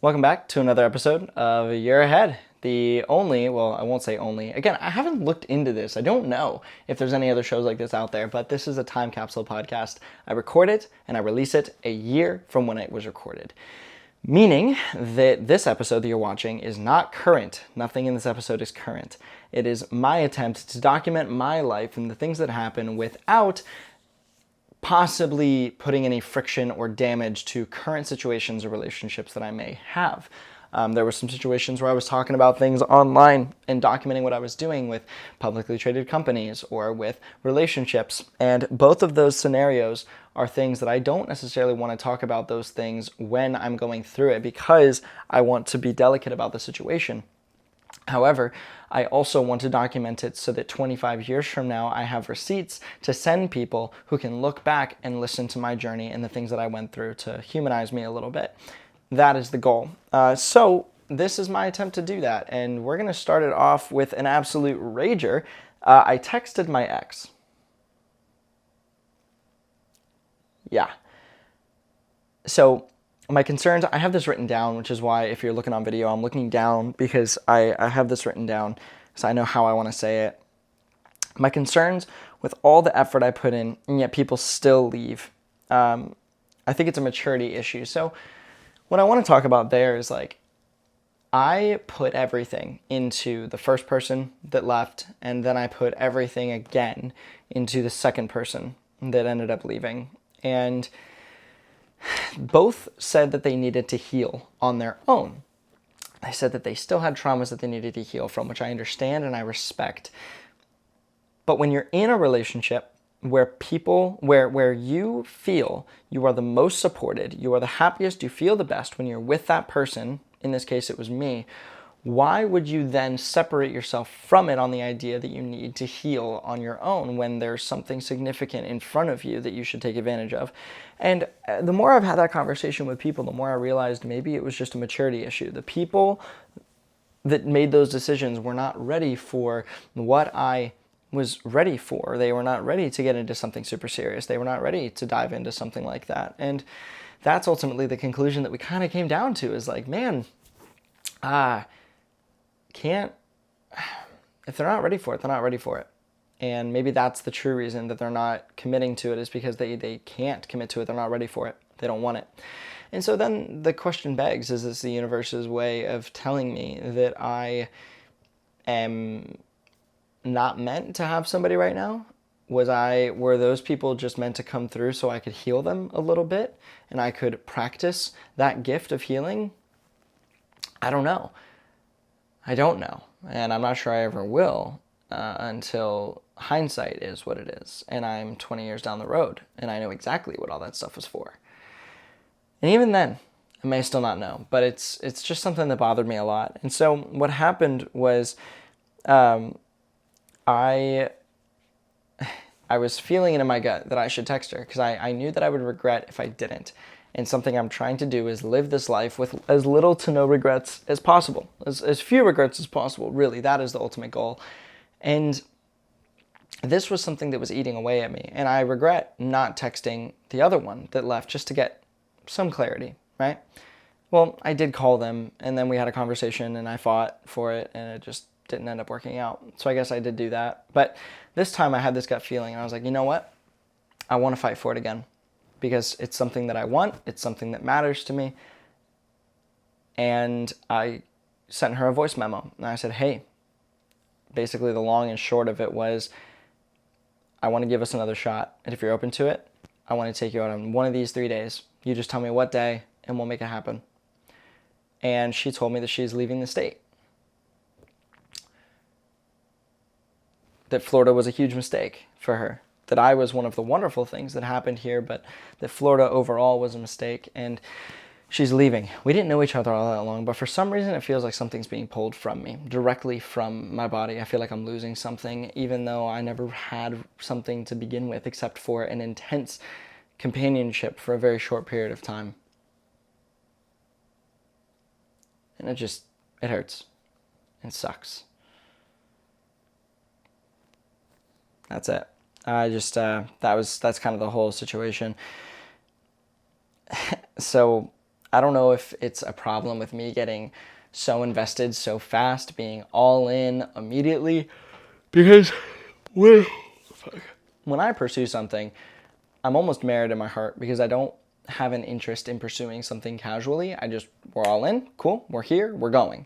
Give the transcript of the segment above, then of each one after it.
Welcome back to another episode of A Year Ahead. The only, well, I won't say only. Again, I haven't looked into this. I don't know if there's any other shows like this out there, but this is a time capsule podcast. I record it and I release it a year from when it was recorded. Meaning that this episode that you're watching is not current. Nothing in this episode is current. It is my attempt to document my life and the things that happen without possibly putting any friction or damage to current situations or relationships that I may have. There were some situations where I was talking about things online and documenting what I was doing with publicly traded companies or with relationships. And both of those scenarios are things that I don't necessarily want to talk about those things when I'm going through it because I want to be delicate about the situation. However, I also want to document it so that 25 years from now, I have receipts to send people who can look back and listen to my journey and the things that I went through to humanize me a little bit. That is the goal. So this is my attempt to do that. And we're going to start it off with an absolute rager. I texted my ex. Yeah. So my concerns, I have this written down, which is why if you're looking on video, I'm looking down because I have this written down so I know how I want to say it. My concerns with all the effort I put in, and yet people still leave. I think it's a maturity issue. So what I want to talk about there is like, I put everything into the first person that left, and then I put everything again into the second person that ended up leaving. And both said that they needed to heal on their own. They said that they still had traumas that they needed to heal from, which I understand and I respect. But when you're in a relationship where you feel you are the most supported, you are the happiest, you feel the best when you're with that person, in this case it was me, why would you then separate yourself from it on the idea that you need to heal on your own when there's something significant in front of you that you should take advantage of? And the more I've had that conversation with people, the more I realized maybe it was just a maturity issue. The people that made those decisions were not ready for what I was ready for. They were not ready to get into something super serious. They were not ready to dive into something like that. And that's ultimately the conclusion that we kind of came down to is like, man, if they're not ready for it, they're not ready for it. And maybe that's the true reason that they're not committing to it is because they can't commit to it. They're not ready for it. They don't want it. And so then the question begs, is this the universe's way of telling me that I am not meant to have somebody right now? Were those people just meant to come through so I could heal them a little bit and I could practice that gift of healing? I don't know. And I'm not sure I ever will until hindsight is what it is. And I'm 20 years down the road, and I know exactly what all that stuff was for. And even then, I may still not know, but it's just something that bothered me a lot. And so what happened was I was feeling it in my gut that I should text her because I knew that I would regret if I didn't. And something I'm trying to do is live this life with as little to no regrets as possible. As few regrets as possible, really. That is the ultimate goal. And this was something that was eating away at me. And I regret not texting the other one that left just to get some clarity, right? Well, I did call them, and then we had a conversation, and I fought for it, and it just didn't end up working out. So I guess I did do that. But this time I had this gut feeling, and I was like, you know what? I want to fight for it again. Because it's something that I want, it's something that matters to me. And I sent her a voice memo. And I said, hey, basically the long and short of it was, I want to give us another shot. And if you're open to it, I want to take you out on one of these 3 days. You just tell me what day and we'll make it happen. And she told me that she's leaving the state. That Florida was a huge mistake for her. That I was one of the wonderful things that happened here, but that Florida overall was a mistake, and she's leaving. We didn't know each other all that long, but for some reason it feels like something's being pulled from me, directly from my body. I feel like I'm losing something, even though I never had something to begin with, except for an intense companionship for a very short period of time. And it hurts. It sucks. That's it. That's kind of the whole situation. So I don't know if it's a problem with me getting so invested so fast, being all in immediately, because when I pursue something, I'm almost married in my heart because I don't have an interest in pursuing something casually. We're all in, cool, we're here, we're going.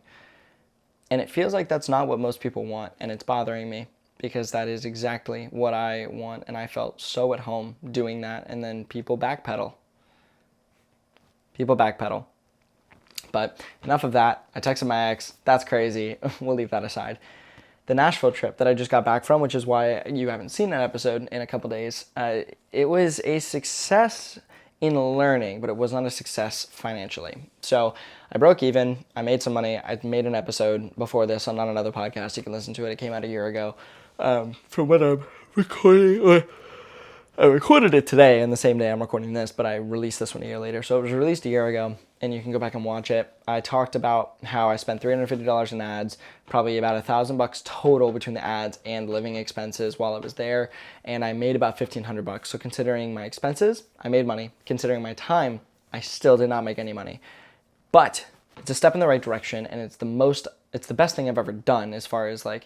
And it feels like that's not what most people want, and it's bothering me because that is exactly what I want, and I felt so at home doing that, and then people backpedal. But enough of that. I texted my ex. That's crazy. We'll leave that aside. The Nashville trip that I just got back from, which is why you haven't seen that episode in a couple days, it was a success in learning, but it was not a success financially. So I broke even. I made some money. I made an episode before this on another podcast. You can listen to it. It came out a year ago. From when I'm recording, I recorded it today and the same day I'm recording this, but I released this one a year later. So it was released a year ago, and you can go back and watch it. I talked about how I spent $350 in ads, probably about $1,000 total between the ads and living expenses while I was there, and I made about $1,500. So considering my expenses, I made money. Considering my time, I still did not make any money. But it's a step in the right direction, and it's the best thing I've ever done as far as like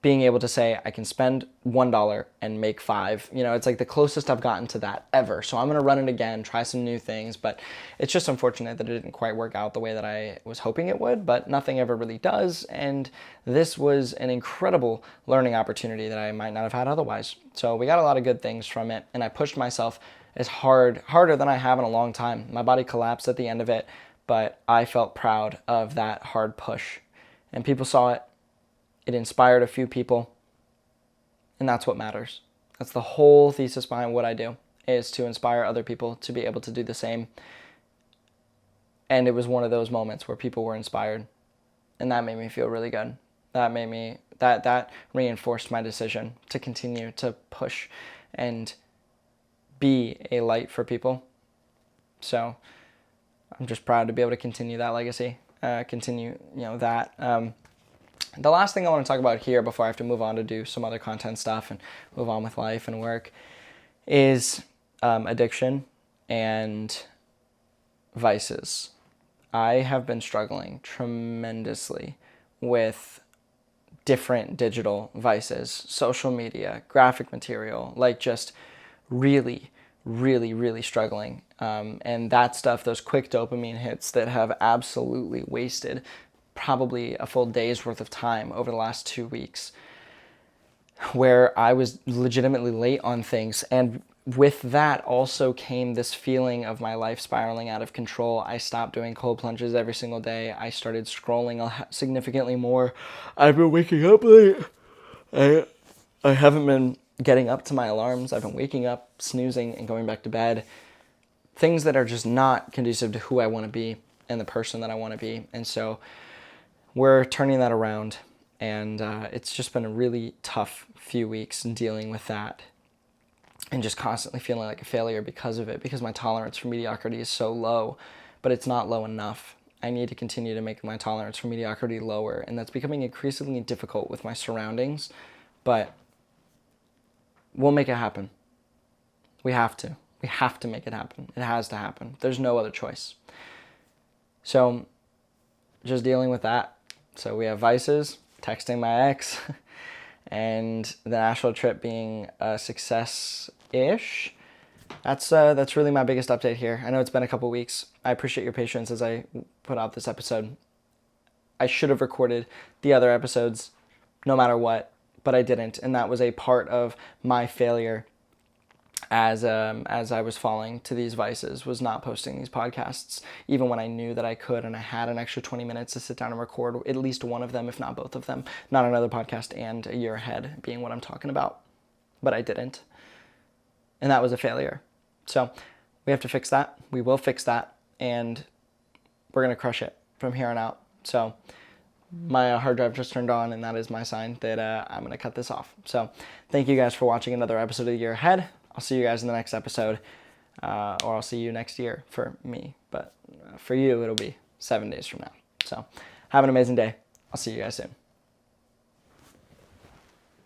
being able to say I can spend $1 and make $5. You know, it's like the closest I've gotten to that ever. So I'm going to run it again, try some new things, but it's just unfortunate that it didn't quite work out the way that I was hoping it would, but nothing ever really does. And this was an incredible learning opportunity that I might not have had otherwise. So we got a lot of good things from it, and I pushed myself harder than I have in a long time. My body collapsed at the end of it, but I felt proud of that hard push. And people saw it. It inspired a few people, and that's what matters. That's the whole thesis behind what I do, is to inspire other people to be able to do the same. And it was one of those moments where people were inspired, and that made me feel really good. That reinforced my decision to continue to push and be a light for people. So I'm just proud to be able to continue that legacy, that. The last thing I want to talk about here before I have to move on to do some other content stuff and move on with life and work is addiction and vices. I have been struggling tremendously with different digital vices, social media, graphic material, like just really, really, really struggling. And that stuff, those quick dopamine hits that have absolutely wasted probably a full day's worth of time over the last 2 weeks, where I was legitimately late on things. And with that also came this feeling of my life spiraling out of control. I stopped doing cold plunges every single day. I started scrolling significantly more. I've been waking up late. I haven't been getting up to my alarms. I've been waking up, snoozing, and going back to bed. Things that are just not conducive to who I want to be and the person that I want to be. And so we're turning that around, and it's just been a really tough few weeks dealing with that and just constantly feeling like a failure because of it, because my tolerance for mediocrity is so low, but it's not low enough. I need to continue to make my tolerance for mediocrity lower, and that's becoming increasingly difficult with my surroundings, but we'll make it happen. We have to. We have to make it happen. It has to happen. There's no other choice. So just dealing with that. So we have vices, texting my ex, and the Nashville trip being a success-ish. That's really my biggest update here. I know it's been a couple weeks. I appreciate your patience as I put out this episode. I should have recorded the other episodes no matter what, but I didn't, and that was a part of my failure as I was falling to these vices, was not posting these podcasts, even when I knew that I could, and I had an extra 20 minutes to sit down and record at least one of them, if not both of them. Not another podcast and A Year Ahead being what I'm talking about. But I didn't. And that was a failure. So we have to fix that. We will fix that. And we're going to crush it from here on out. So my hard drive just turned on, and that is my sign that I'm going to cut this off. So thank you guys for watching another episode of The Year Ahead. I'll see you guys in the next episode, or I'll see you next year for me. But for you, it'll be 7 days from now. So have an amazing day. I'll see you guys soon.